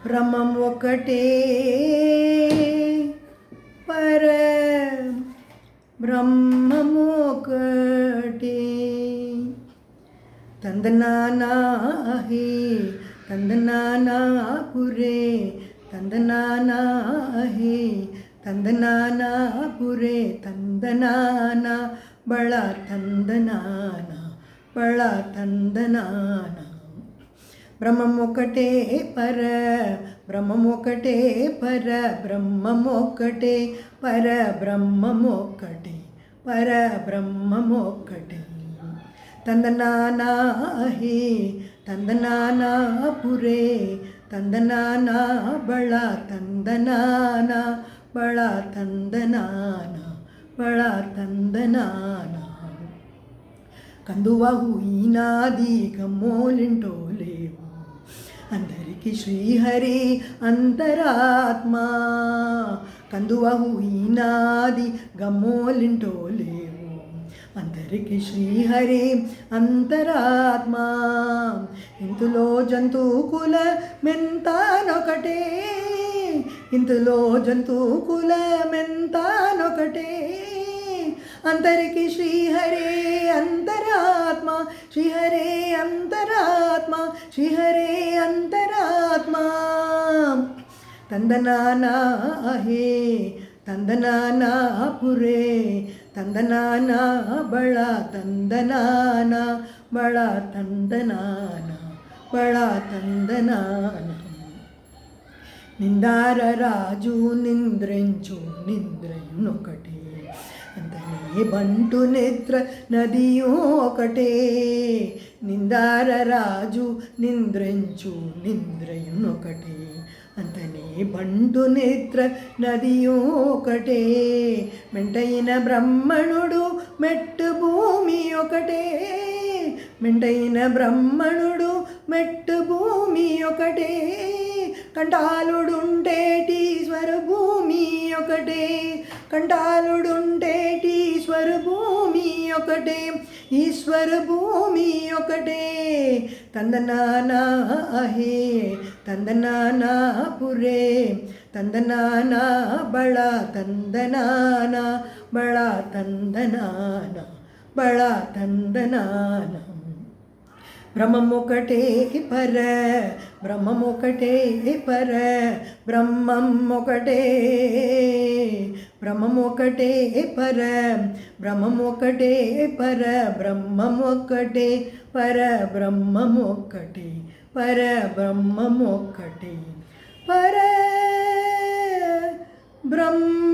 బ్రహ్మం ఒకటే పర బ్రహ్మం ఒకటే తందనానా హే తందనానా పురే తందనానా హే తందనానా పురే తందనానా బళ తందనానా బళ తందనానా బ్రహ్మం ఒకటే పర బ్రహ్మం ఒకటే పర బ్రహ్మం ఒకటే పర బ్రహ్మం ఒకటే పర బ్రహ్మం ఒకటే తందనానా హే తందనానా పురే తందనానా బళ తందనానా బళ తందనానా బళ తందనానా కందువ హూయినాది గమ్మోలింటో లేవు అందరికీ శ్రీహరి అంతరాత్మ కందువ హూయినాది గమ్మోలింటో లేవు అందరికీ శ్రీహరి అంతరాత్మ ఇందులో జంతుకుల మెంతానొకటే ఇందులో జంతుకుల మెంతానొకటే అందరికీ శ్రీహరే అంతరాత్మ శ్రీహరే అంతరాత్మ శ్రీహరే అంతరాత్మ తందనానా హే తందనానా పురే తందనానా బళ తందనానా బళ తందనానా బళ తందనానా నిందార రాజు నింద్రించు నింద్రయునొకటే అంతనే బంటు నిద్ర నదియు ఒకటే నిందార రాజు నింద్రించు నింద్రయునొకటే అంతనే బంటు నిద్ర నదియు ఒకటే మెంటైన బ్రహ్మణుడు మెట్టు భూమి ఒకటే మెంటైన బ్రహ్మణుడు మెట్టు భూమి ఒకటే కంటాలుడుంటేటి స్వరభూమి ఒకటే కంటాలుడుంటేటి స్వరభూమి ఒకటే ఈశ్వర భూమి ఒకటే తందనానా హే తందనానా పురే తందనానా బళ తందనానా బళ తందనానా బళ తందనానా బ్రహ్మం ఒకటే పర బ్రహ్మం ఒకటే పర బ్రహ్మం ఒకటే బ్రహ్మం ఒకటే పర బ్రహ్మం ఒకటే పర బ్రహ్మం ఒకటే పర బ్రహ్మం ఒకటే పర బ్రహ్మం ఒకటే పర బ్రహ్మ